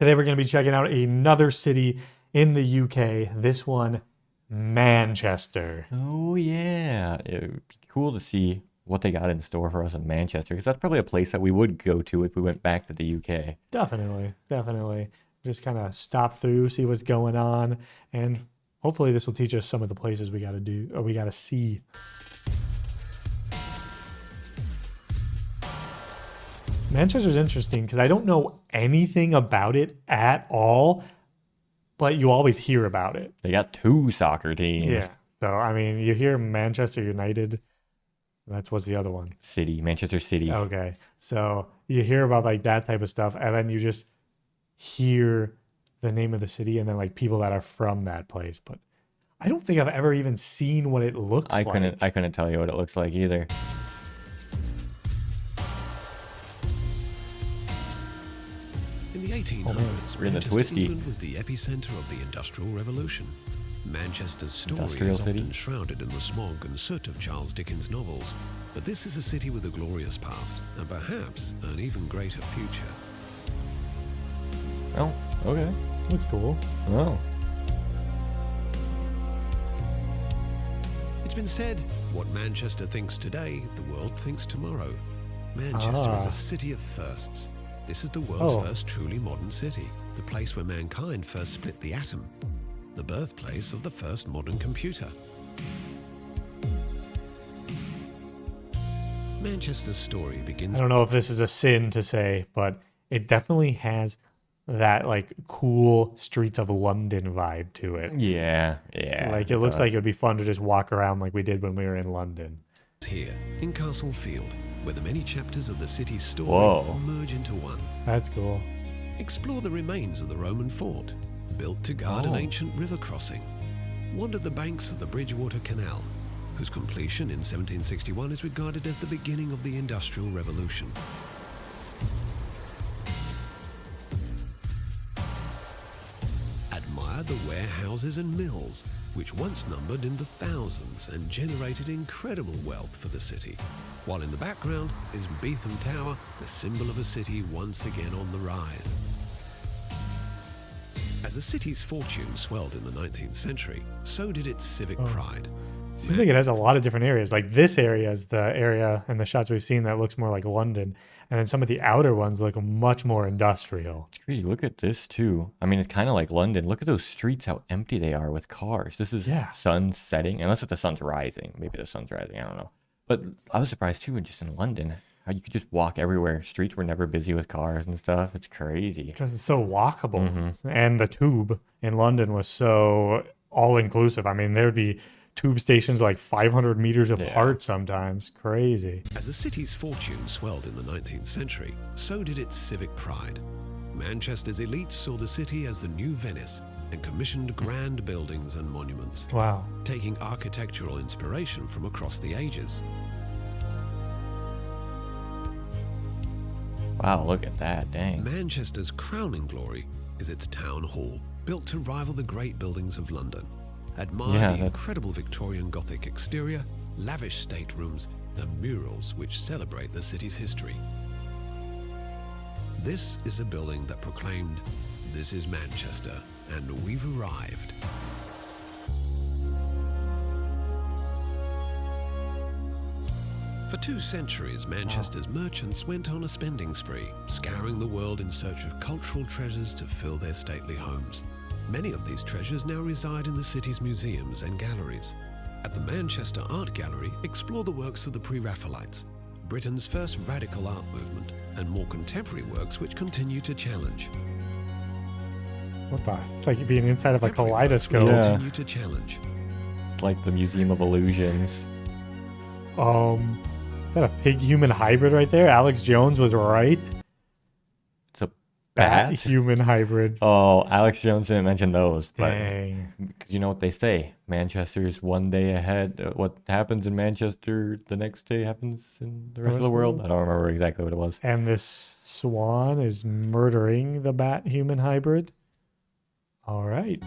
Today we're going to be checking out another city in the UK. This one, Manchester. Oh yeah, it would be cool to see what they got in store for us in Manchester, because that's probably a place that we would go to if we went back to the UK. Definitely. Just kind of stop through, see what's going on, and hopefully this will teach us some of the places we got to do or we got to see. Manchester's interesting because I don't know anything about it at all, but you always hear about it. They got 2 soccer teams. Yeah. So, I mean, you hear Manchester United. What's the other one? Manchester City. Okay. So you hear about like that type of stuff, and then you just hear the name of the city and then like people that are from that place. But I don't think I've ever even seen what it looks like. I couldn't tell you what it looks like either. In the 1800s, Manchester, England was the epicenter of the Industrial Revolution. Manchester's story is often shrouded in the smog and soot of Charles Dickens' novels, but this is a city with a glorious past and perhaps an even greater future. Oh, okay. Looks cool. Oh. It's been said, what Manchester thinks today, the world thinks tomorrow. Manchester is a city of firsts. This is the world's first truly modern city, the place where mankind first split the atom, the birthplace of the first modern computer. Manchester's story begins... I don't know if this is a sin to say, but it definitely has that like cool streets of London vibe to it. Yeah. Like it looks like it would be fun to just walk around like we did when we were in London. Here, in Castle Field, where the many chapters of the city's story merge into one. That's cool. Explore the remains of the Roman fort, built to guard an ancient river crossing. Wander the banks of the Bridgewater Canal, whose completion in 1761 is regarded as the beginning of the Industrial Revolution. Admire the warehouses and mills, which once numbered in the thousands and generated incredible wealth for the city. While in the background is Beetham Tower, the symbol of a city once again on the rise. As the city's fortune swelled in the 19th century, so did its civic pride. Seems like it has a lot of different areas. Like this area is the area in the shots we've seen that looks more like London. And then some of the outer ones look much more industrial. It's crazy. Look at this too. I mean, it's kind of like London. Look at those streets, how empty they are with cars. This is sun setting, unless the sun's rising. Maybe the sun's rising. I don't know. But I was surprised too, just in London, how you could just walk everywhere. Streets were never busy with cars and stuff. It's crazy. Because it's so walkable. And the tube in London was so all-inclusive. I mean, there would be tube stations like 500 meters apart sometimes. Crazy. As the city's fortune swelled in the 19th century, so did its civic pride. Manchester's elites saw the city as the new Venice and commissioned grand buildings and monuments. Wow. Taking architectural inspiration from across the ages. Wow, look at that, dang. Manchester's crowning glory is its town hall, built to rival the great buildings of London. Admire the incredible Victorian Gothic exterior, lavish staterooms, and murals which celebrate the city's history. This is a building that proclaimed, "This is Manchester, and we've arrived." For 2 centuries, Manchester's merchants went on a spending spree, scouring the world in search of cultural treasures to fill their stately homes. Many of these treasures now reside in the city's museums and galleries. At the Manchester Art Gallery, explore the works of the Pre-Raphaelites, Britain's first radical art movement, and more contemporary works which continue to challenge. What the? It's like being inside of a kaleidoscope. Continue to challenge. Like the Museum of Illusions. Is that a pig-human hybrid right there? Alex Jones was right. It's a bat? Human hybrid. Oh, Alex Jones didn't mention those. Dang. Because you know what they say. Manchester's one day ahead. What happens in Manchester the next day happens in the rest of the world. I don't remember exactly what it was. And this swan is murdering the bat-human hybrid. All right.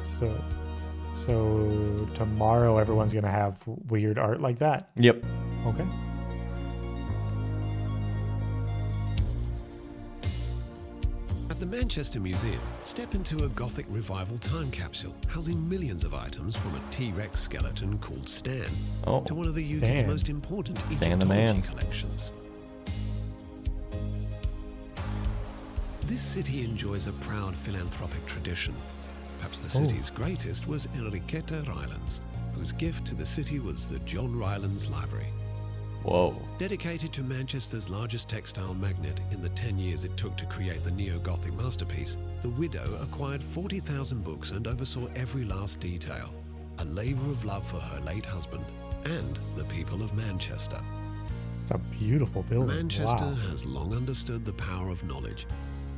So tomorrow everyone's going to have weird art like that. Yep. Okay. At the Manchester Museum, step into a Gothic revival time capsule housing millions of items from a T-Rex skeleton called Stan to one of the UK's most important Egyptology collections. This city enjoys a proud philanthropic tradition. Perhaps the city's greatest was Enriqueta Rylands, whose gift to the city was the John Rylands Library. Whoa. Dedicated to Manchester's largest textile magnet in the 10 years it took to create the neo-Gothic masterpiece, the widow acquired 40,000 books and oversaw every last detail, a labour of love for her late husband and the people of Manchester. It's a beautiful building. Manchester has long understood the power of knowledge.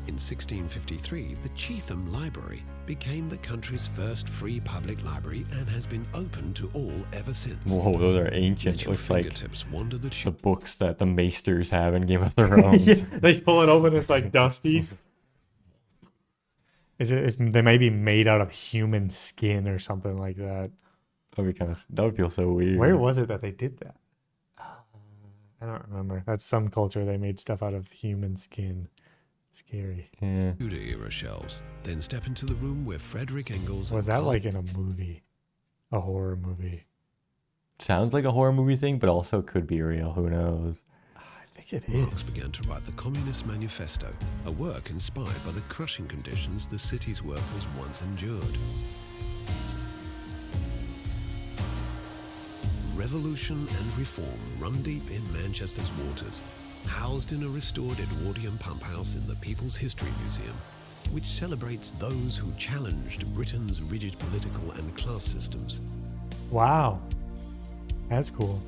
In 1653, the Cheetham Library became the country's first free public library and has been open to all ever since. Whoa, those are ancient. Looks like the books that the Maesters have in Game of Thrones. Yeah, they pull it open, it's like dusty. They may be made out of human skin or something like that. That would feel so weird. Where was it that they did that? I don't remember. That's some culture. They made stuff out of human skin. Scary. Yeah. Era shelves. Then step into the room where Frederick Engels was that like in a movie, a horror movie? Sounds like a horror movie thing, but also could be real. Who knows? I think it Marx is. began to write the Communist Manifesto, a work inspired by the crushing conditions the city's workers once endured. Revolution and reform run deep in Manchester's waters. Housed in a restored Edwardian pump house in the People's History Museum, which celebrates those who challenged Britain's rigid political and class systems. Wow. That's cool.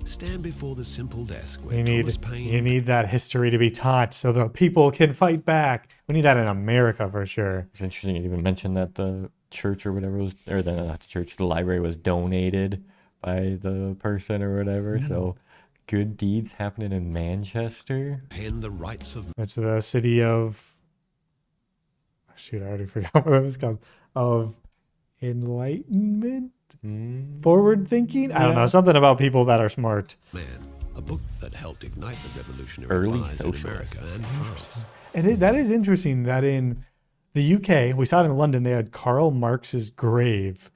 Stand before the simple desk where You Paine... need that history to be taught so the people can fight back. We need that in America for sure. It's interesting you even mentioned that the church or whatever was, or not the church, the library was donated by the person or whatever, Yeah. so... Good deeds happening in Manchester. And the rights of... It's the city of... Shoot, I already forgot what it was called. Of enlightenment? Forward thinking? I don't know. Something about people that are smart. Man, a book that helped ignite the revolutionary fires in America and France. And that is interesting that in the UK, we saw it in London, they had Karl Marx's grave.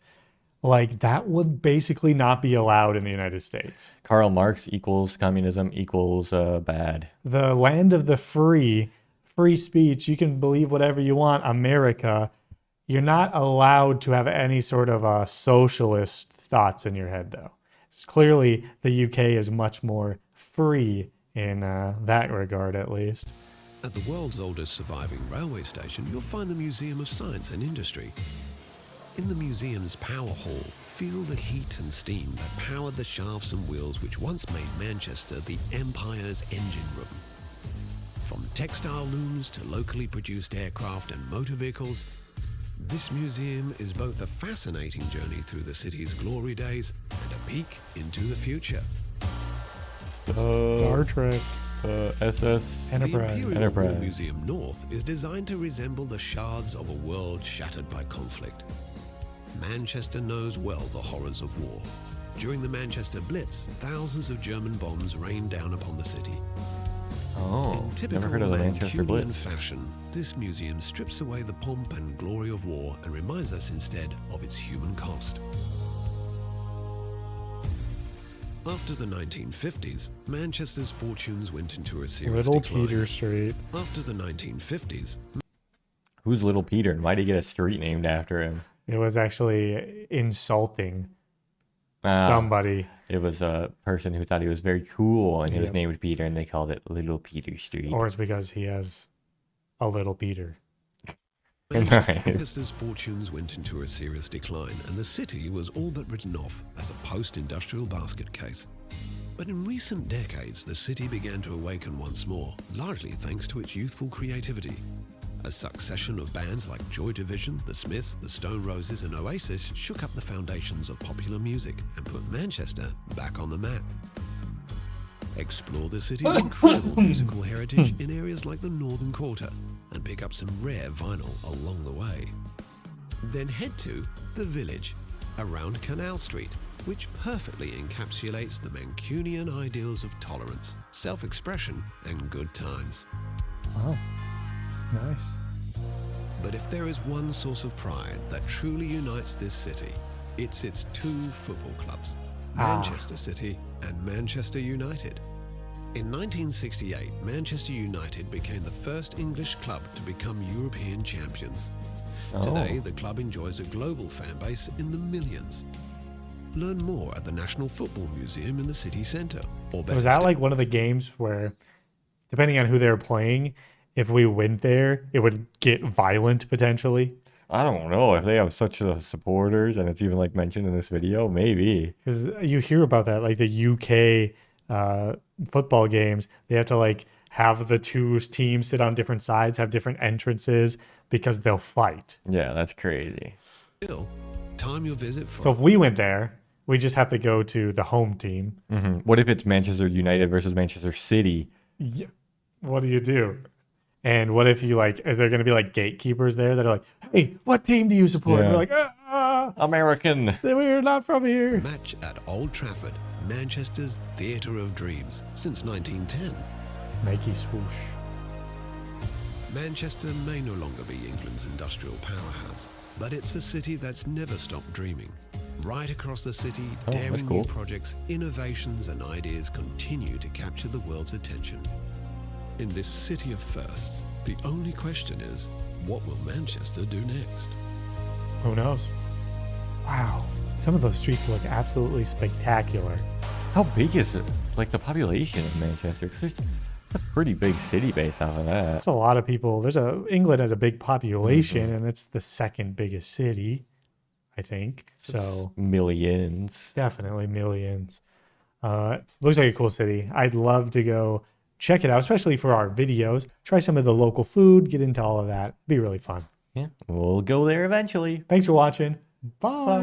Like, that would basically not be allowed in the United States. Karl Marx equals communism equals bad. The land of the free speech, you can believe whatever you want. America, you're not allowed to have any sort of socialist thoughts in your head, though. It's clearly, the UK is much more free in that regard, at least. At the world's oldest surviving railway station, you'll find the Museum of Science and Industry. In the museum's power hall, feel the heat and steam that powered the shafts and wheels which once made Manchester the Empire's engine room. From textile looms to locally produced aircraft and motor vehicles, this museum is both a fascinating journey through the city's glory days and a peek into the future. Star Trek. SS Enterprise. The Imperial War Museum North is designed to resemble the shards of a world shattered by conflict. Manchester knows well the horrors of war. During the Manchester Blitz, thousands of German bombs rained down upon the city. Oh, In typical never heard of the Manchester Mancunian Blitz. fashion, this museum strips away the pomp and glory of war and reminds us instead of its human cost. After the 1950s, Manchester's fortunes went into a serious Little decline. Peter Street. After the 1950s, Who's Little Peter and why did he get a street named after him? It was actually insulting somebody. It was a person who thought he was very cool and his name was Peter and they called it Little Peter Street. Or it's because he has a little Peter. Manchester's fortunes went into a serious decline and the city was all but written off as a post-industrial basket case. But in recent decades, the city began to awaken once more, largely thanks to its youthful creativity. A succession of bands like Joy Division, The Smiths, The Stone Roses and Oasis shook up the foundations of popular music and put Manchester back on the map. Explore the city's incredible musical heritage in areas like the Northern Quarter and pick up some rare vinyl along the way. Then head to The Village, around Canal Street, which perfectly encapsulates the Mancunian ideals of tolerance, self-expression and good times. Wow. Nice. But if there is one source of pride that truly unites this city, it's its two football clubs, Manchester City and Manchester United. In 1968, Manchester United became the first English club to become European champions. Today, the club enjoys a global fan base in the millions. Learn more at the National Football Museum in the city centre. Or So is that like one of the games where, depending on who they're playing, if we went there, it would get violent potentially? I don't know if they have such supporters, and it's even like mentioned in this video. Maybe Because you hear about that, like the UK football games, they have to like have the two teams sit on different sides, have different entrances because they'll fight. Yeah, that's crazy. Still, time your visit for. So if we went there, we just have to go to the home team. What if it's Manchester United versus Manchester City? Yeah. What do you do? And what if you like, is there going to be like gatekeepers there that are like, hey, what team do you support? Yeah. We're like, American. we're not from here. Match at Old Trafford, Manchester's theatre of dreams since 1910. Nike swoosh. Manchester may no longer be England's industrial powerhouse, but it's a city that's never stopped dreaming. Right across the city, daring new projects, innovations and ideas continue to capture the world's attention. In this city of firsts, the only question is, what will Manchester do next? Who knows? Wow. Some of those streets look absolutely spectacular. How big is it? Like the population of Manchester? 'Cause there's a pretty big city based off of that. That's a lot of people. England has a big population, and it's the second biggest city, I think. So Millions. definitely millions. Looks like a cool city. I'd love to go check it out, especially for our videos. Try some of the local food, get into all of that. Be really fun. Yeah, we'll go there eventually. Thanks for watching. Bye. Bye.